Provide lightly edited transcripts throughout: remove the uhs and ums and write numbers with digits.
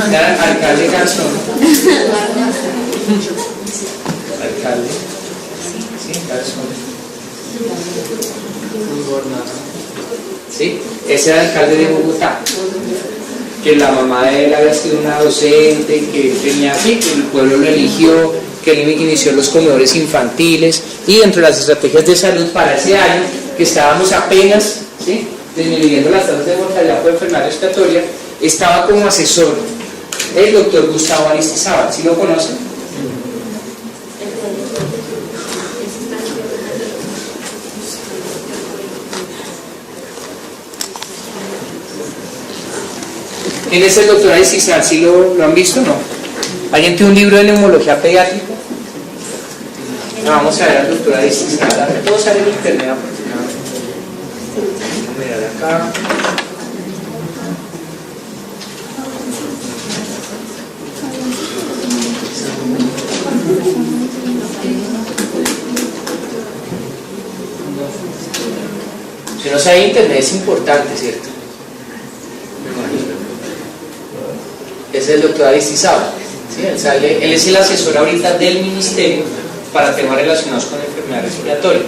Alcalde Garzón. Alcalde. Sí, Garzón. Sí, ese era el alcalde de Bogotá. Que la mamá de él había sido una docente, que tenía así, que el pueblo lo eligió, que él inició los comedores infantiles, y dentro de las estrategias de salud para ese año, que estábamos apenas, ¿sí?, disminuyendo las tasas de mortalidad por enfermedad respiratoria, estaba como asesor el doctor Gustavo Aristizábal. ¿Sí lo conocen? ¿Quién es el doctor Aristizábal? ¿Sí lo han visto o no? ¿Alguien tiene un libro de neumología pediátrica? No, vamos a ver al doctor Aristizábal. ¿Puedo usar el internet? Vamos a mirar acá. Si no sabe internet es importante, ¿cierto? Es el doctor Aristizábal, ¿sí? Él es el asesor ahorita del ministerio para temas relacionados con enfermedad respiratoria,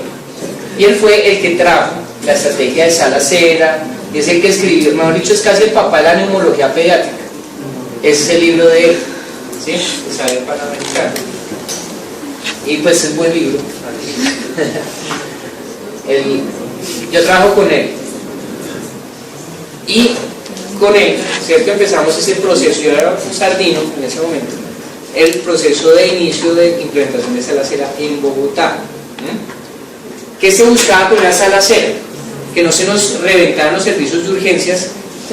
y él fue el que trajo la estrategia de Salacera, y es el que escribió, mejor dicho, es casi el papá de la neumología pediátrica. Ese es el libro de él, ¿sí? Que sale en Panamericano, y pues es buen libro. Yo trabajo con él, y con él, ¿cierto?, empezamos ese proceso. Yo era un sardino en ese momento, el proceso de inicio de implementación de Salacera en Bogotá. ¿Qué se buscaba con la Salacera? Que no se nos reventaran los servicios de urgencias,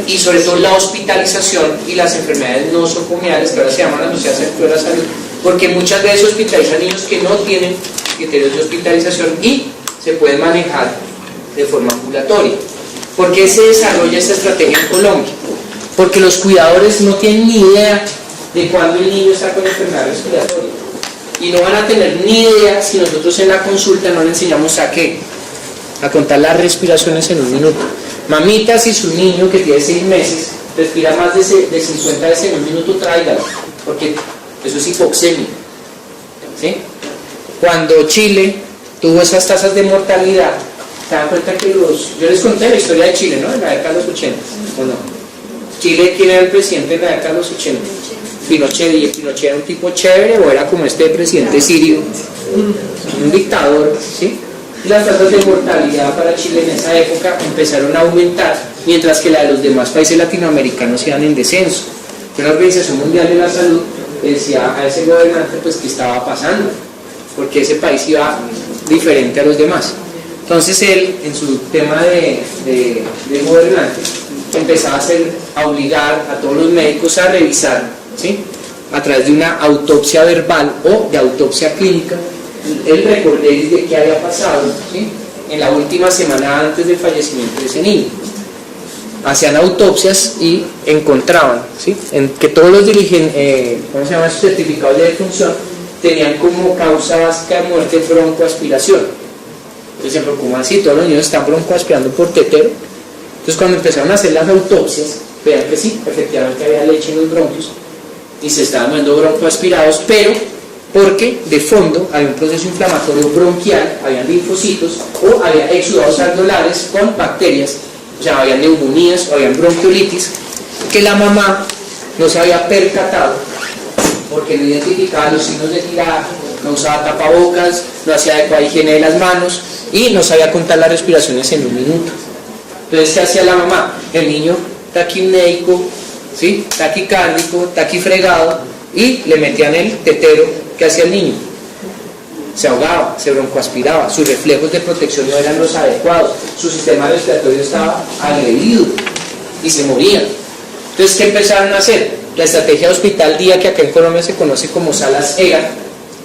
y sobre todo la hospitalización y las enfermedades nosocomiales, que ahora se llaman la Sociedad Sector de la Salud, porque muchas veces hospitalizan niños que no tienen criterios de hospitalización y se pueden manejar de forma ambulatoria. ¿Por qué se desarrolla esta estrategia en Colombia? Porque los cuidadores no tienen ni idea de cuándo el niño está con enfermedad respiratoria, y no van a tener ni idea si nosotros en la consulta no le enseñamos a qué, a contar las respiraciones en un minuto. Mamita, si su niño que tiene 6 meses respira más de 50 veces en un minuto, tráigalo, porque eso es hipoxemia, ¿sí? Cuando Chile tuvo esas tasas de mortalidad, se dan cuenta que yo les conté la historia de Chile, ¿no?, en la década de los 80, ¿o no? Chile, ¿quién era el presidente en la década de los 80? Pinochet. ¿Y Pinochet era un tipo chévere o era como este presidente sirio, un dictador, ¿sí? Y las tasas de mortalidad para Chile en esa época empezaron a aumentar, mientras que la de los demás países latinoamericanos iban en descenso. La Organización Mundial de la Salud decía a ese gobernante pues qué estaba pasando, porque ese país iba diferente a los demás. Entonces él, en su tema de gobernante, empezaba a obligar a todos los médicos a revisar, ¿sí?, a través de una autopsia verbal o de autopsia clínica, el recorrido de qué había pasado, ¿sí?, en la última semana antes del fallecimiento de ese niño. Hacían autopsias y encontraban, ¿sí?, en que todos los ¿cómo se llama?, esos certificados de defunción tenían como causa básica de muerte broncoaspiración. Por ejemplo, como así, todos los niños están broncoaspirando por tetero. Entonces, cuando empezaron a hacer las autopsias, vean que sí, efectivamente había leche en los bronquios y se estaban viendo broncoaspirados, pero porque de fondo había un proceso inflamatorio bronquial, habían linfocitos o había exudados aldolares con bacterias, o sea, había neumonías o habían bronquiolitis, que la mamá no se había percatado porque no identificaba los signos de tiraje, no usaba tapabocas, no hacía adecuada higiene de las manos y no sabía contar las respiraciones en un minuto. Entonces, ¿qué hacía la mamá? El niño taquipneico, ¿sí?, taquicárdico, taquifregado, y le metían el tetero. ¿Qué hacía el niño? Se ahogaba, se broncoaspiraba, sus reflejos de protección no eran los adecuados, su sistema respiratorio estaba agredido y se moría. Entonces, ¿qué empezaron a hacer? La estrategia de hospital día, que acá en Colombia se conoce como Salacera,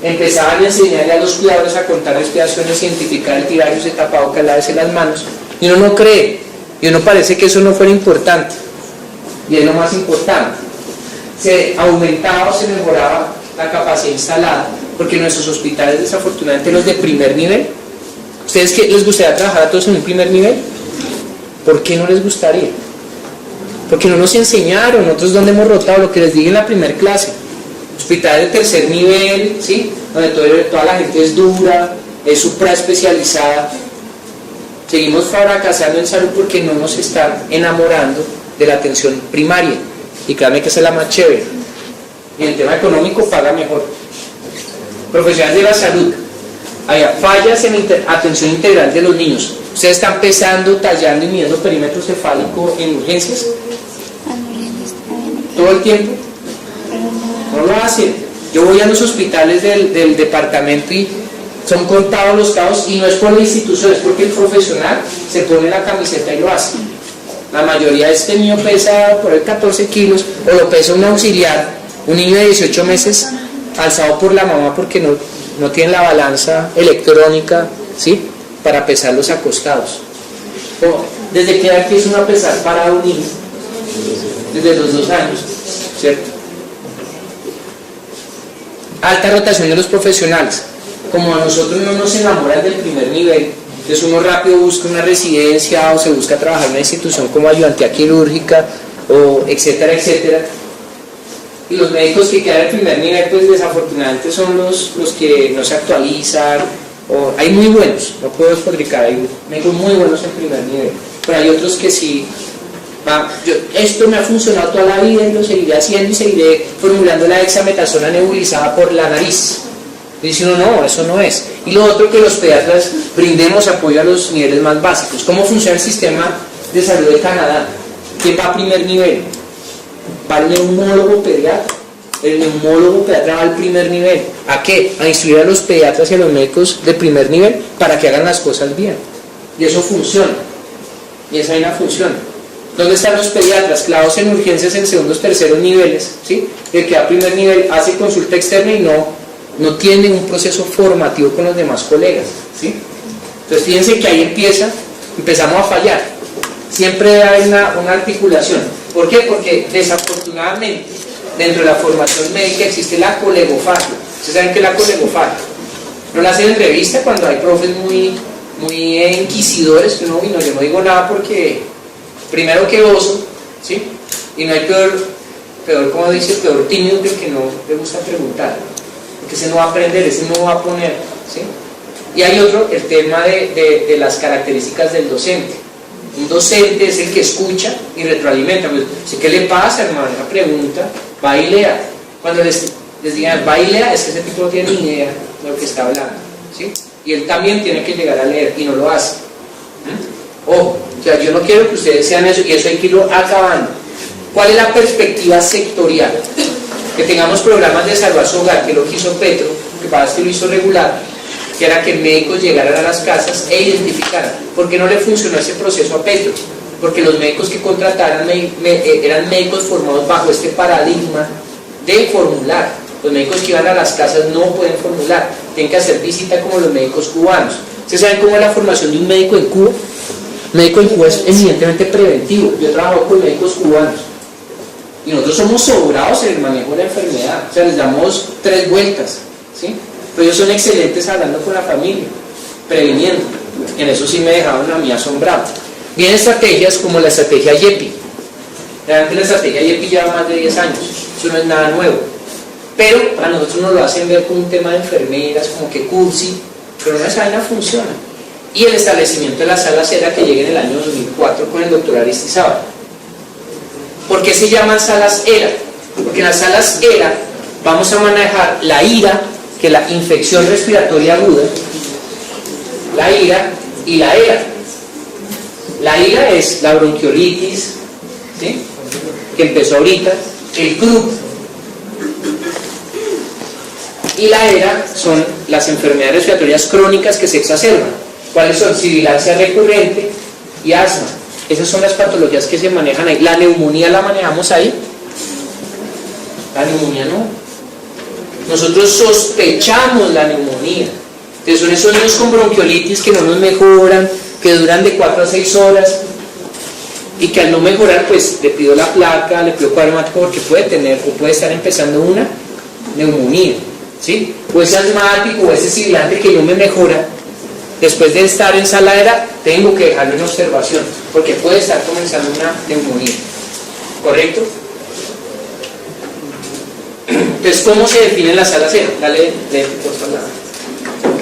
empezaban a enseñarle a los cuidadores a contar respiraciones, identificar el tiraje, se tapabocas, lávese las manos, y uno no cree, y uno parece que eso no fuera importante, y es lo más importante. Se aumentaba o se mejoraba la capacidad instalada, porque nuestros hospitales, desafortunadamente los de primer nivel, ¿ustedes qué les gustaría trabajar a todos en un primer nivel? ¿Por qué no les gustaría? porque no nos enseñaron. Nosotros donde hemos rotado, lo que les dije en la primera clase, hospitales de tercer nivel, ¿sí? Donde toda la gente es dura, es supra especializada. Seguimos fracasando en salud porque no nos están enamorando de la atención primaria, y créanme que esa es la más chévere, y en el tema económico paga mejor. Profesionales de la salud, había fallas en atención integral de los niños. Ustedes están pesando, tallando y midiendo perímetro cefálico en urgencias todo el tiempo. No lo hacen. Yo voy a los hospitales del departamento y son contados los casos, y no es por la institución, es porque el profesional se pone la camiseta y lo hace. La mayoría de este niño pesa por el 14 kilos, o lo pesa un auxiliar, un niño de 18 meses alzado por la mamá porque no tiene la balanza electrónica, ¿sí?, para pesarlos acostados. ¿Desde qué edad empieza uno a pesar para un niño? Desde los 2 años, ¿cierto? Alta rotación de los profesionales. Como a nosotros no nos enamoran del primer nivel, entonces uno rápido busca una residencia o se busca trabajar en una institución como ayudantía quirúrgica, o etcétera, etcétera. Y los médicos que quedan en el primer nivel, pues desafortunadamente son los que no se actualizan. O hay muy buenos, no puedo despotricar, hay médicos muy buenos en primer nivel, pero hay otros que sí. Esto me ha funcionado toda la vida y lo seguiré haciendo, y seguiré formulando la dexametasona nebulizada por la nariz. Dice uno, no, eso no es. Y lo otro, que los pediatras brindemos apoyo a los niveles más básicos. ¿Cómo funciona el sistema de salud de Canadá? ¿Quién va a primer nivel? Va el neumólogo pediatra. El neumólogo pediatra va al primer nivel. ¿A qué? A instruir a los pediatras y a los médicos de primer nivel para que hagan las cosas bien. Y eso funciona. Y esa vaina funciona. ¿Dónde están los pediatras? Clavados en urgencias en segundos, terceros niveles, ¿sí? El que va a primer nivel hace consulta externa y no tiene un proceso formativo con los demás colegas, ¿sí? Entonces fíjense que ahí empezamos a fallar. Siempre hay una articulación. ¿Por qué? Porque desafortunadamente dentro de la formación médica existe la colegofagia. ¿Ustedes saben qué es la colegofagia? No la hacen en revista cuando hay profes muy inquisidores, que no, yo no digo nada porque primero que oso, ¿sí? Y no hay peor como dice, peor tímido que el que no le gusta preguntar, porque ese no va a aprender, ese no va a poner, ¿sí? Y hay otro, el tema de las características del docente. Un docente es el que escucha y retroalimenta. Pues, ¿qué le pasa, hermano? Una pregunta, va y lea. Cuando les digan va y lea, es que ese tipo no tiene ni idea de lo que está hablando, ¿sí? Y él también tiene que llegar a leer y no lo hace. Ojo, o sea, yo no quiero que ustedes sean eso, y eso hay que irlo acabando. ¿Cuál es la perspectiva sectorial? Que tengamos programas de salvación hogar, que lo quiso Petro, que para que lo hizo regular, que era que médicos llegaran a las casas e identificaran. ¿Por qué no le funcionó ese proceso a Petro? Porque los médicos que contrataran eran médicos formados bajo este paradigma de formular. Los médicos que iban a las casas no pueden formular, tienen que hacer visita como los médicos cubanos. ¿Ustedes saben cómo es la formación de un médico en Cuba? Médico en Cuba es evidentemente preventivo. Yo trabajo con médicos cubanos y nosotros somos sobrados en el manejo de la enfermedad, o sea, les damos 3 vueltas, ¿sí? Pero ellos son excelentes hablando con la familia, previniendo. En eso sí me dejaron a mí asombrado. Vienen estrategias como la estrategia YEPI. Realmente la estrategia YEPI lleva más de 10 años, eso no es nada nuevo, pero a nosotros nos lo hacen ver como un tema de enfermeras, como que cursi, pero no, esa vaina funciona. Y el establecimiento de las salas ERA, que llega en el año 2004 con el doctor Aristizábal. ¿Por qué se llaman salas ERA? Porque en las salas ERA vamos a manejar la IRA, que es la infección respiratoria aguda, la IRA y la ERA. La IRA es la bronquiolitis, ¿sí?, que empezó ahorita, el CRUP, y la ERA son las enfermedades respiratorias crónicas que se exacerban. ¿Cuáles son? Sibilancia recurrente y asma. Esas son las patologías que se manejan ahí. ¿La neumonía la manejamos ahí? La neumonía no. Nosotros sospechamos la neumonía. Entonces son esos niños con bronquiolitis que no nos mejoran, que duran de 4 a 6 horas, y que al no mejorar, pues le pido la placa, le pido cuadro hemático, porque puede tener o puede estar empezando una neumonía, ¿sí? O ese asmático o ese sibilante que no me mejora. Después de estar en sala ERA, tengo que dejarlo en observación, porque puede estar comenzando una neumonía. ¿correcto? Entonces, ¿cómo se define la sala cero? Dale, por favor.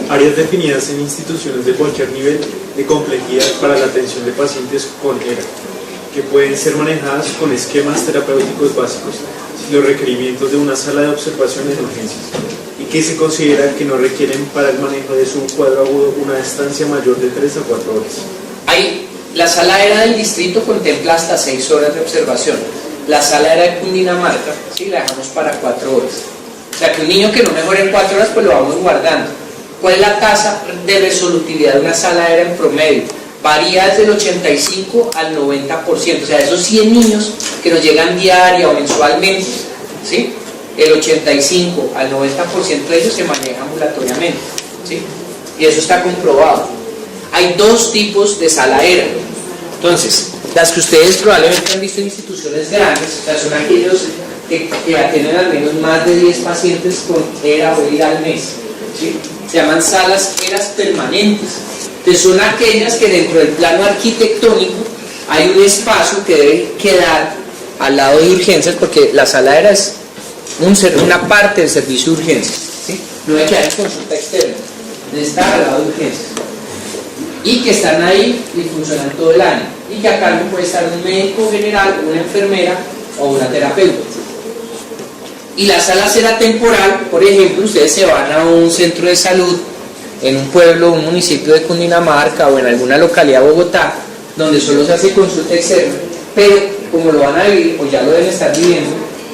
Áreas definidas en instituciones de cualquier nivel de complejidad para la atención de pacientes con ERA, que pueden ser manejadas con esquemas terapéuticos básicos, sin los requerimientos de una sala de observación en urgencias, y que se considera que no requieren para el manejo de su cuadro agudo una estancia mayor de 3 a 4 horas. Ahí, la sala ERA del distrito contempla hasta 6 horas de observación. La sala ERA de Cundinamarca, ¿sí?, la dejamos para 4 horas. O sea que un niño que no mejore en 4 horas, pues lo vamos guardando. ¿Cuál es la tasa de resolutividad de una sala ERA en promedio? Varía desde el 85 al 90%. O sea, esos 100 niños que nos llegan diaria o mensualmente, ¿sí?, el 85 al 90% de ellos se maneja ambulatoriamente, ¿sí? Y eso está comprobado. Hay 2 tipos de sala ERA. Entonces, las que ustedes probablemente han visto en instituciones grandes, o sea, son aquellos que atienden al menos más de 10 pacientes con ERA o ERA al mes, ¿sí? Se llaman salas ERAs permanentes. Entonces, son aquellas que dentro del plano arquitectónico hay un espacio que debe quedar al lado de urgencias, porque la sala ERA es una parte del servicio de urgencias, ¿sí? No debe quedar en consulta externa, debe estar al lado de urgencias. Y que están ahí y funcionan todo el año. Y que a cargo puede estar un médico general, una enfermera o una terapeuta. Y la sala ERA temporal, por ejemplo, ustedes se van a un centro de salud en un pueblo, un municipio de Cundinamarca o en alguna localidad de Bogotá, donde solo se hace consulta externa, pero como lo van a vivir o ya lo deben estar viviendo,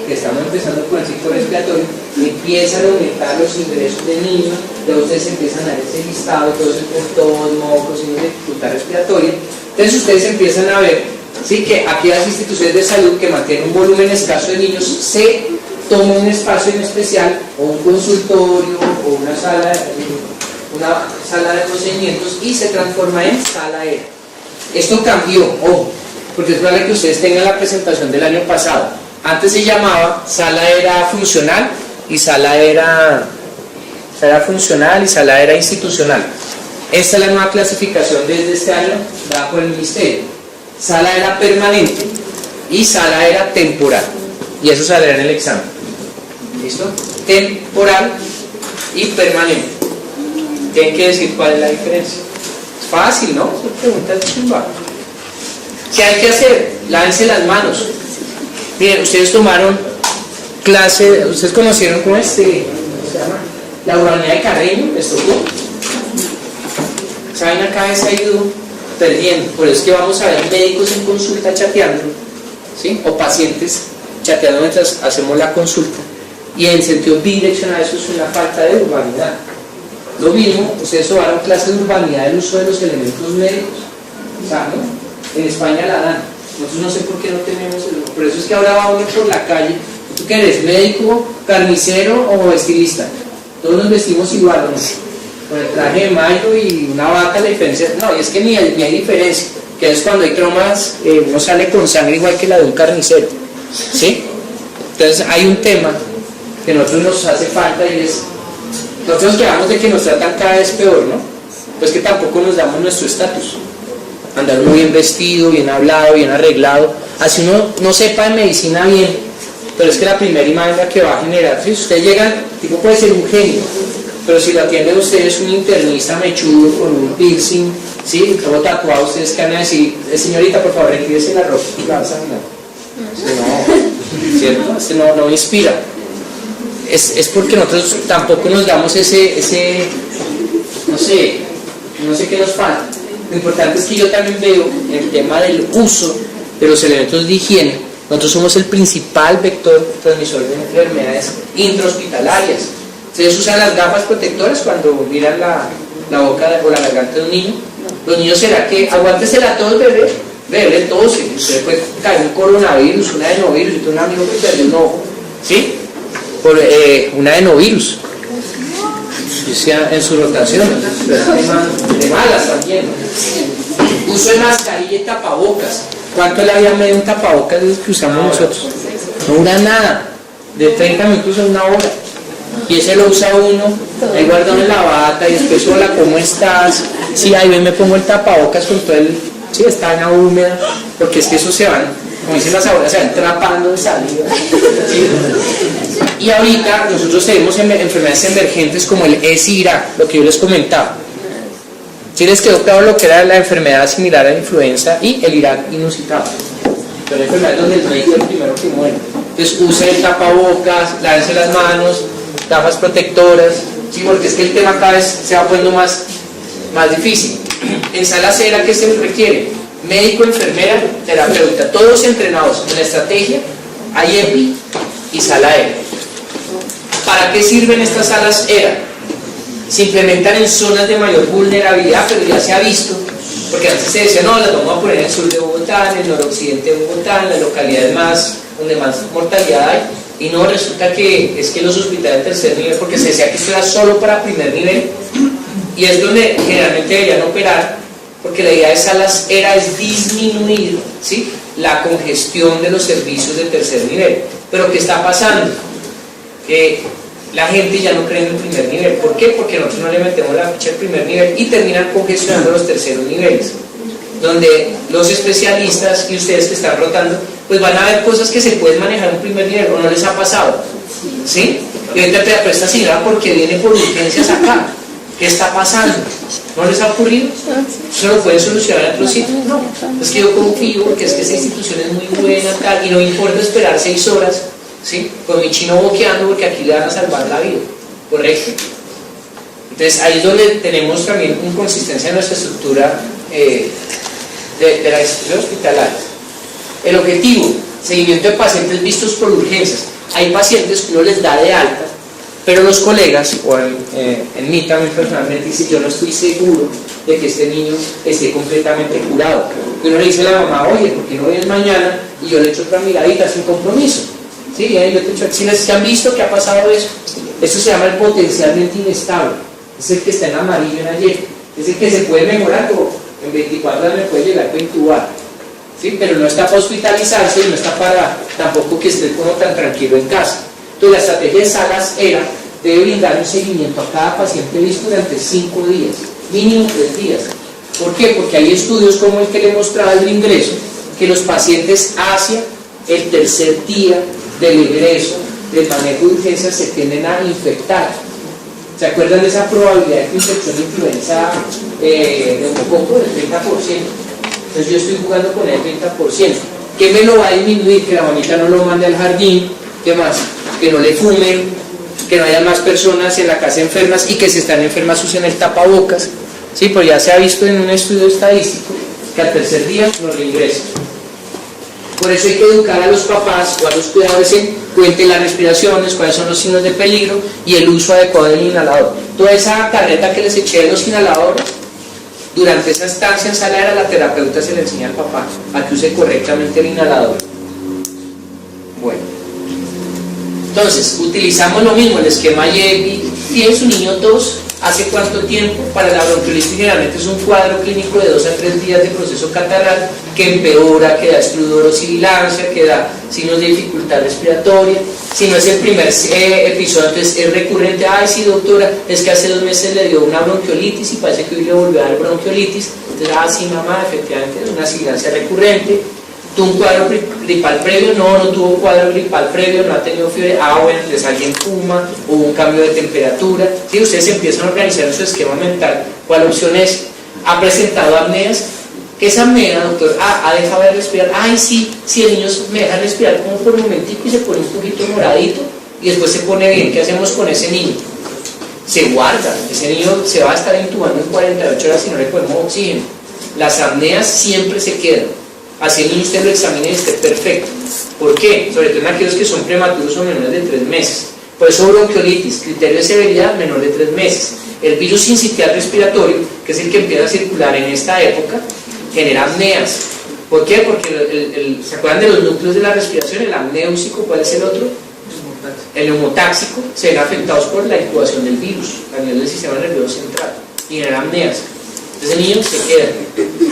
que estamos empezando con el ciclo respiratorio, empiezan a aumentar los ingresos de niños, luego ustedes empiezan a ver ese listado, todos todos mocos, signos de dificultad respiratoria. Entonces ustedes empiezan a ver, ¿sí?, que aquellas instituciones de salud que mantienen un volumen escaso de niños se toman un espacio en especial, o un consultorio, o una sala de procedimientos, y se transforma en sala ERA. Esto cambió, ojo, porque es probable que ustedes tengan la presentación del año pasado. Antes se llamaba sala ERA funcional y sala ERA funcional y sala ERA institucional. Esta es la nueva clasificación desde este año dada por el Ministerio. Sala ERA permanente y sala ERA temporal. Y eso saldrá en el examen. ¿Listo? Temporal y permanente. Tienen que decir cuál es la diferencia. Es fácil, ¿no? Son preguntas chimba. ¿Qué hay que hacer? Lávense las manos. Miren, ustedes tomaron clase, ustedes conocieron cómo se llama, la urbanidad de Carreño, ¿les tocó? Saben, acá vez ha ido perdiendo, por eso es que vamos a ver médicos en consulta chateando, ¿sí?, o pacientes chateando mientras hacemos la consulta, y en sentido bidireccional eso es una falta de urbanidad. Lo mismo, ustedes tomaron clase de urbanidad del uso de los elementos médicos, ¿saben? En España la dan. Nosotros no sé por qué no tenemos el... Por eso es que ahora va uno por la calle. ¿Tú qué eres? ¿Médico, carnicero o estilista? Todos nos vestimos igual, ¿no? Con el traje de mayo y una bata, la diferencia... No, y es que ni hay diferencia. Que es cuando hay traumas, uno sale con sangre igual que la de un carnicero, ¿sí? Entonces hay un tema que a nosotros nos hace falta, y es... Nosotros quedamos de que nos tratan cada vez peor, ¿no? Pues que tampoco nos damos nuestro estatus. Andar muy bien vestido, bien hablado, bien arreglado, así uno no sepa de medicina bien, pero es que la primera imagen que va a generar, si ustedes llegan, tipo puede ser un genio, pero si lo atienden ustedes un internista mechudo con un piercing, ¿sí?, todo tatuado, ustedes que van a decir, señorita, por favor, retírese la ropa y la vas a mirar. No, ¿cierto? No inspira. Es porque nosotros tampoco nos damos ese no sé qué nos falta. Lo importante es que yo también veo en el tema del uso de los elementos de higiene, nosotros somos el principal vector transmisor de enfermedades intrahospitalarias. Ustedes usan las gafas protectoras cuando miran la boca o la garganta de un niño. Los niños, ¿será que aguántesela todos, bebé tose? Usted puede caer un coronavirus, un adenovirus. Yo tengo un amigo que perdió un ojo, ¿sí?, por un adenovirus. Decía en su rotación, de malas también. Uso de mascarilla y tapabocas. ¿Cuánto le había medio un tapabocas desde que usamos nosotros? No dura nada, de 30 minutos a una hora. Y ese lo usa uno, ahí guarda uno en la bata y después, hola, ¿cómo estás? Sí, ahí ven, me pongo el tapabocas con todo el... Sí, está en la húmeda, porque es que eso se van como dicen las abuelas, se van trapando de salida. ¿Sí? Y ahorita nosotros tenemos enfermedades emergentes como el ESIRA, lo que yo les comentaba. ¿Sí les quedó claro lo que era la enfermedad similar a la influenza y el Irak inusitado? Son enfermedades donde el médico es el primero que muere. Entonces use el tapabocas, lávense las manos, gafas protectoras, ¿sí? Porque es que el tema cada vez se va poniendo más difícil. En sala cera, ¿qué se requiere? Médico, enfermera, terapeuta, todos entrenados en la estrategia, IEPI y sala ERA. ¿Para qué sirven estas salas ERA? Se implementan en zonas de mayor vulnerabilidad, pero ya se ha visto, porque antes se decía, no, las vamos a poner en el sur de Bogotá, en el noroccidente de Bogotá, en las localidades donde más mortalidad hay, y no, resulta que es que los hospitales de tercer nivel, porque se decía que esto era solo para primer nivel, y es donde generalmente deberían operar, porque la idea de salas ERA es disminuir, ¿sí?, la congestión de los servicios de tercer nivel. Pero ¿qué está pasando? Que la gente ya no cree en el primer nivel. ¿Por qué? Porque nosotros no le metemos la ficha al primer nivel y terminan congestionando los terceros niveles, donde los especialistas y ustedes que están rotando, pues van a ver cosas que se pueden manejar en un primer nivel, o no les ha pasado, ¿sí? Y ahorita pero esta señora, ¿por qué viene por urgencias acá? ¿Qué está pasando? ¿No les ha ocurrido? ¿Se lo pueden solucionar en otro sitio? No. Es que yo confío, porque es que esa institución es muy buena, tal, y no importa esperar 6 horas, ¿sí?, con mi chino boqueando, porque aquí le van a salvar la vida. ¿Correcto? Entonces ahí es donde tenemos también inconsistencia en nuestra estructura de la institución hospitalaria. El objetivo, seguimiento de pacientes vistos por urgencias. Hay pacientes que uno les da de alta, pero los colegas, o en mí también personalmente, dicen, yo no estoy seguro de que este niño esté completamente curado. Y uno le dice a la mamá, oye, ¿por qué no vienes mañana? Y yo le echo otra miradita sin compromiso. ¿Sí? Y yo te echo, si han visto que ha pasado eso, eso se llama el potencialmente inestable. Es el que está en amarillo en ayer. Es el que se puede mejorar, pero en 24 horas me puede llegar a intubar. ¿Sí? Pero no está para hospitalizarse y no está para tampoco que esté como tan tranquilo en casa. Entonces la estrategia de salas ERA debe brindar un seguimiento a cada paciente visto durante 5 días, mínimo 3 días. ¿Por qué? Porque hay estudios como el que le mostraba el ingreso, que los pacientes hacia el tercer día del ingreso, del manejo de urgencias, se tienden a infectar. ¿Se acuerdan de esa probabilidad de infección de influenza de un poco del 30%? Entonces yo estoy jugando con el 30%. ¿Qué me lo va a disminuir? Que la mamita no lo mande al jardín. ¿Qué más? Que no le fumen, que no haya más personas en la casa enfermas y que si están enfermas usen el tapabocas. Sí, pues ya se ha visto en un estudio estadístico que al tercer día no reingresan. Por eso hay que educar a los papás o a los cuidadores en cuenten las respiraciones, cuáles son los signos de peligro y el uso adecuado del inhalador. Toda esa carreta que les eché de los inhaladores, durante esa estancia en sala ERA, la terapeuta se le enseña al papá a que use correctamente el inhalador. Bueno, entonces utilizamos lo mismo, el esquema IEPI. ¿Tiene su niño tos? ¿Hace cuánto tiempo? Para la bronquiolitis generalmente es un cuadro clínico de 2 a 3 días de proceso catarral que empeora, que da estrudor, sibilancia, que da signos de dificultad respiratoria. Si no es el primer episodio, entonces es recurrente. Ay, sí, doctora, es que hace 2 meses le dio una bronquiolitis y parece que hoy le volvió a dar bronquiolitis. Entonces, sí, mamá, efectivamente es una sibilancia recurrente. ¿Tuvo un cuadro gripal previo? No tuvo cuadro gripal previo, no ha tenido fiebre. Bueno, entonces alguien fuma, hubo un cambio de temperatura. Si ustedes empiezan a organizar en su esquema mental, ¿cuál opción es? ¿Ha presentado apneas? ¿Qué es apnea, doctor? ¿Ha dejado de respirar? Ay, sí, el niño me deja respirar como por un momentico y se pone un poquito moradito y después se pone bien. ¿Qué hacemos con ese niño? Se guarda, ese niño se va a estar intubando en 48 horas si no le ponemos oxígeno. Las apneas siempre se quedan. Así el niño usted lo examine y esté perfecto. ¿Por qué? Sobre todo en aquellos que son prematuros o menores de 3 meses. Por eso bronquiolitis, criterio de severidad menor de 3 meses. El virus sincitial respiratorio, que es el que empieza a circular en esta época, genera apneas. ¿Por qué? Porque ¿se acuerdan de los núcleos de la respiración? El apnéusico, ¿cuál es el otro? El neumotáxico, se ven afectados por la incubación del virus a nivel del sistema nervioso central y genera apneas. Entonces el niño se queda,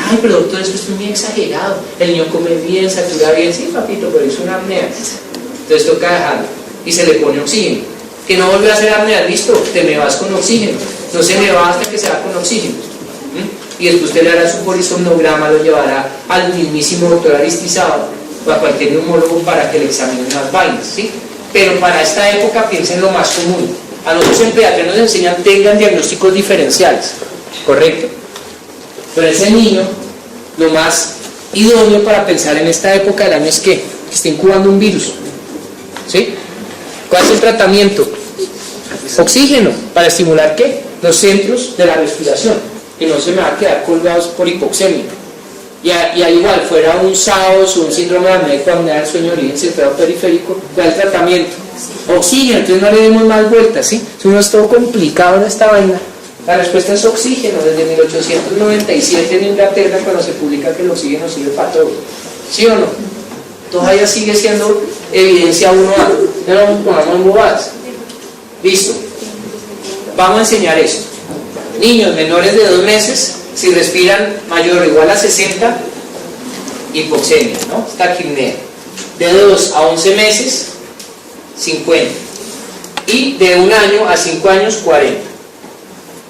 ay, pero doctor, esto es muy exagerado, el niño come bien, satura bien, sí, papito, pero hizo una apnea. Entonces toca dejarlo y se le pone oxígeno. Que no vuelve a hacer apnea, listo, te me vas con oxígeno. No se me va hasta que se va con oxígeno. Y después usted le hará su polisomnograma, lo llevará al mismísimo doctor Aristizábal o a cualquier neumólogo para que le examinen las vainas, ¿sí? Pero para esta época piensen lo más común. A nosotros en pediatría nos enseñan tengan diagnósticos diferenciales, ¿correcto? Pero ese niño, lo más idóneo para pensar en esta época del año es que está incubando un virus, ¿sí? ¿Cuál es el tratamiento? Oxígeno, para estimular ¿qué? Los centros de la respiración, y no se me va a quedar colgados por hipoxemia. Y al igual, fuera un SAOS o un síndrome de apnea del sueño de origen central periférico, ¿cuál es el tratamiento? Oxígeno, entonces no le demos más vueltas, ¿sí? Si uno es todo complicado en esta vaina, la respuesta es oxígeno. Desde 1897 en Inglaterra, cuando se publica que el oxígeno sirve para todo, ¿sí o no? Todavía sigue siendo evidencia 1A, no nos pongamos en bobadas. Listo, vamos a enseñar esto. Niños menores de 2 meses, si respiran mayor o igual a 60, hipoxemia, ¿no? Taquipnea. De 2 a 11 meses, 50. Y de 1 año a 5 años, 40.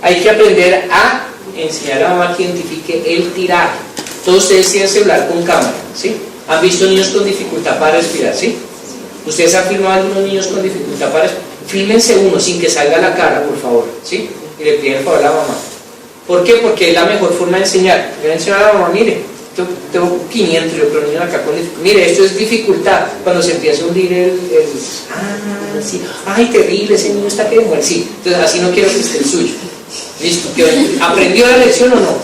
Hay que aprender a enseñar a la mamá que identifique el tiraje. Todos ustedes tienen celular con cámara, ¿sí? ¿Han visto niños con dificultad para respirar, sí? ¿Ustedes han filmado a algunos niños con dificultad para respirar? Fílmense uno sin que salga la cara, por favor, ¿sí? Y le piden el favor a la mamá. ¿Por qué? Porque es la mejor forma de enseñar. Yo le enseño a la mamá, mire, tengo 500 y otro niño acá con dificultad. Mire, esto es dificultad. Cuando se empieza a hundir sí, ay, terrible, ese niño está que muere. Sí, entonces así no quiero que esté el suyo. ¿Listo? ¿Aprendió la lección o no?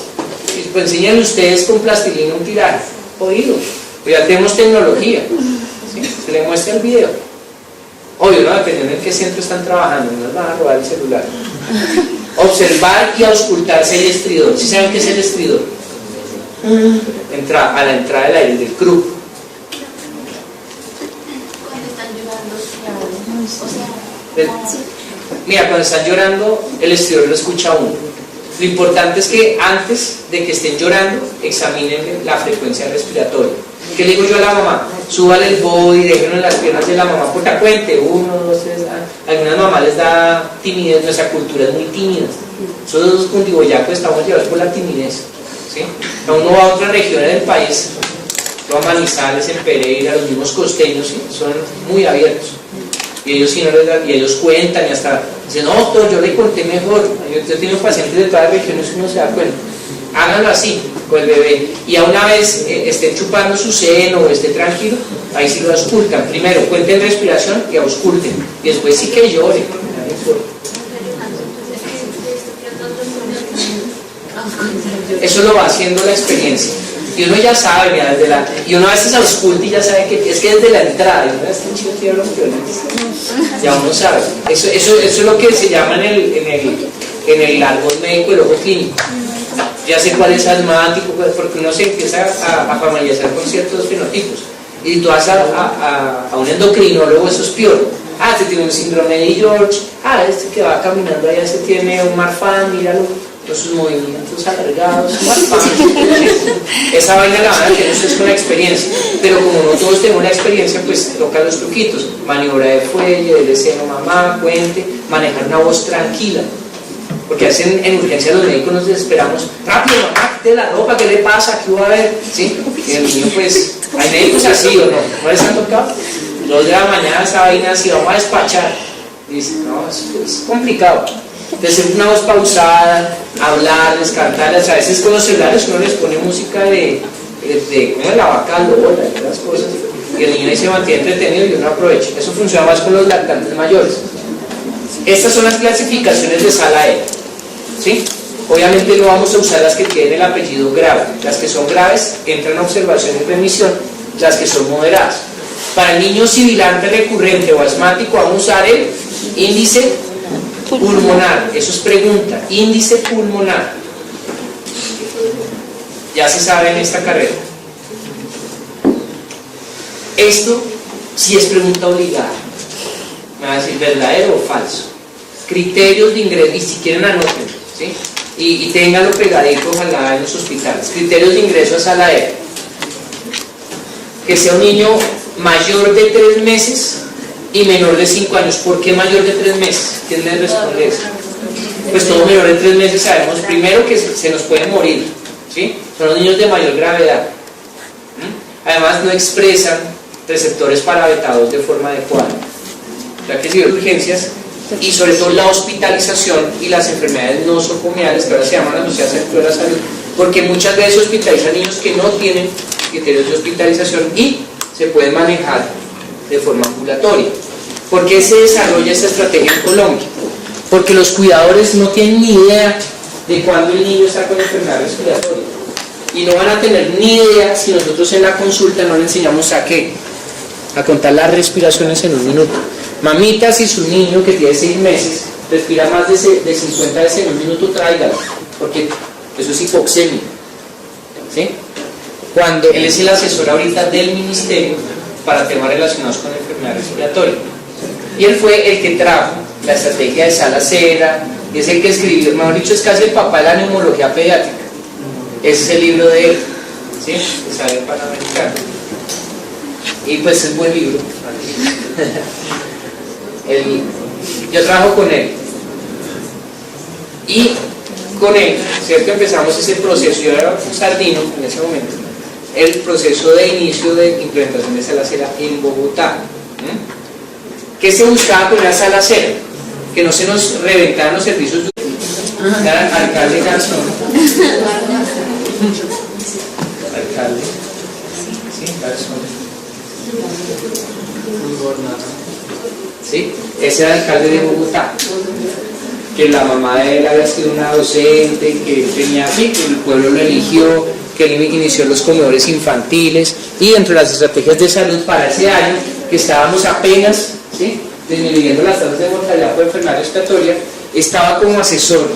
Pues enseñen ustedes con plastilina un tiraje. Oído. Pues ya tenemos tecnología. ¿Sí? Se le muestra el video. Obvio, ¿no? Dependiendo en qué centro están trabajando, no les van a robar el celular. Observar y auscultarse el estridor. ¿Sí saben qué es el estridor? A la entrada del aire, del CRUP. Cuando están llorando, Mira, cuando están llorando, el estridor lo escucha uno. Lo importante es que antes de que estén llorando, examinen la frecuencia respiratoria. ¿Qué le digo yo a la mamá? Súbale el body, déjenlo en las piernas de la mamá, porque cuente, 1, 2, 3, algunas mamás les da timidez, nuestra cultura es muy tímida. Nosotros con Diboyaco estamos llevados por la timidez, ¿sí? Uno va a otras regiones del país, a Manizales, en Pereira, los mismos costeños, ¿sí? Son muy abiertos. Y ellos, sí no les da, y ellos cuentan y hasta dicen, no, doctor, yo le conté mejor. Yo he tenido pacientes de todas las regiones que uno se da cuenta. Háganlo así con el bebé, y a una vez esté chupando su seno o esté tranquilo, ahí sí lo auscultan. Primero cuenten respiración y ausculten, y después sí que llore. Eso lo va haciendo la experiencia, y uno ya sabe, mira, y uno a veces ausculta y ya sabe que es que desde la entrada, y este chico tiene los violentos, ya uno sabe. Eso es lo que se llama en el argot médico el ojo clínico. Ya sé cuál es asmático, porque uno se empieza a familiarizar con ciertos fenotipos. Y tú vas a un endocrinólogo, eso es peor. Este tiene un síndrome de George. Este que va caminando allá, se tiene un Marfan, míralo, con sus movimientos alargados, Marfan. Esa vaina la van a tener ustedes con la experiencia. Pero como no todos tenemos la experiencia, pues tocan los truquitos. Maniobra de fuelle, del seno mamá, cuente, manejar una voz tranquila. Porque hacen en urgencia los médicos, nos desesperamos, rápido, mamá, quite la ropa, ¿qué le pasa? ¿Qué va a haber? ¿Sí? Y el niño, pues, hay médicos así o no, ¿no les han tocado? 2 de la mañana esa vaina así, vamos a despachar. Dice, no, es complicado. Entonces, una voz pausada, hablar, descartarlas, a veces con los celulares uno les pone música de ¿cómo es la vaca, lola, y otras cosas, y el niño ahí se mantiene entretenido y uno aprovecha. Eso funciona más con los lactantes mayores. Estas son las clasificaciones de sala E, ¿sí? Obviamente no vamos a usar las que tienen el apellido grave. Las que son graves entran a observación y remisión, las que son moderadas. Para el niño sibilante recurrente o asmático vamos a usar el índice pulmonar. Eso es pregunta, índice pulmonar. Ya se sabe en esta carrera. Esto sí es pregunta obligada. Me van a decir verdadero o falso. Criterios de ingreso, y si quieren anoten, ¿sí? Y ténganlo pegadito, ojalá en los hospitales. Criterios de ingreso a sala E. Que sea un niño mayor de 3 meses y menor de 5 años. ¿Por qué mayor de 3 meses? ¿Quién me responde eso? Pues todo menor de 3 meses sabemos primero que se nos puede morir, ¿sí? Son los niños de mayor gravedad. Además no expresan receptores para beta-2 de forma adecuada. O sea que sí, urgencias y sobre todo la hospitalización y las enfermedades nosocomiales que ahora se llaman asociadas al sector de la salud, porque muchas veces hospitalizan niños que no tienen criterios de hospitalización y se pueden manejar de forma ambulatoria. ¿Por qué se desarrolla esta estrategia en Colombia? Porque los cuidadores no tienen ni idea de cuándo el niño está con enfermedad respiratoria y no van a tener ni idea si nosotros en la consulta no le enseñamos a qué, a contar las respiraciones en un minuto. Mamita, si su niño que tiene 6 meses respira más de 50 veces en un minuto, tráigalo, porque eso es hipoxemia, ¿sí? Cuando él es el asesor ahorita del ministerio para temas relacionados con enfermedad respiratoria, y él fue el que trajo la estrategia de Salacera, es el que escribió, mejor dicho, es casi el papá de la neumología pediátrica. Ese es el libro de él, ¿sí? Que sale en Panamericano. Y pues es buen libro. Yo trabajo con él. Y con él, ¿cierto? Empezamos ese proceso. Yo era sardino en ese momento. El proceso de inicio de implementación de Salacera en Bogotá. ¿Qué se buscaba con la Salacera? Que no se nos reventaran los servicios de alcalde Garzón. Alcalde. Sí, Garzón. ¿Sí? Ese era el alcalde de Bogotá. Que la mamá de él había sido una docente, que tenía así, que el pueblo lo eligió, que él inició los comedores infantiles y dentro de las estrategias de salud para ese año, que estábamos apenas, ¿sí?, disminuyendo las tasas de mortalidad por enfermedad respiratoria, estaba como asesor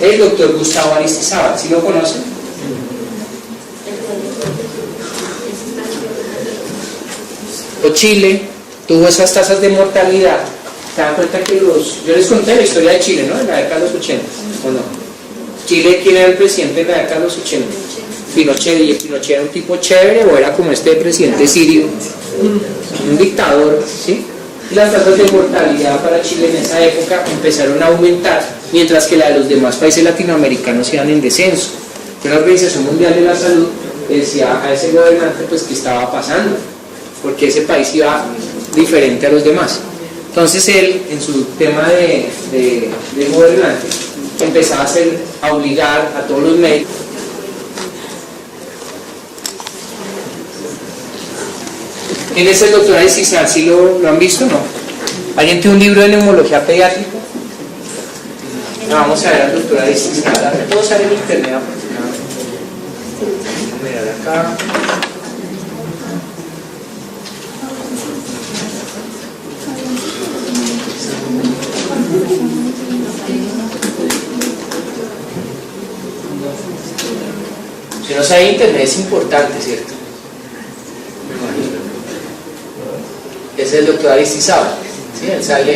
el doctor Gustavo Aristizábal. ¿Sí lo conocen? Chile tuvo esas tasas de mortalidad. Se dan cuenta que yo les conté la historia de Chile, ¿no? En la década de los 80, ¿o no? Chile, ¿quién era el presidente en la década de los 80? Pinochet. ¿Y Pinochet era un tipo chévere o era como este presidente sirio? Un dictador, ¿sí? Y las tasas de mortalidad para Chile en esa época empezaron a aumentar, mientras que la de los demás países latinoamericanos iban en descenso. La Organización Mundial de la Salud decía a ese gobernante pues qué estaba pasando, porque ese país iba diferente a los demás. Entonces él, en su tema de gobernante, empezaba a obligar a todos los médicos. ¿Quién es el doctor Aristizábal? ¿Sí lo han visto o no? ¿Alguien tiene un libro de neumología pediátrica? No, vamos a ver al doctor Aristizábal. Puedo usar en internet. Vamos a mirar acá. Si no sabe internet es importante, ¿cierto? Es el doctor Aristizábal, ¿sí? Él sale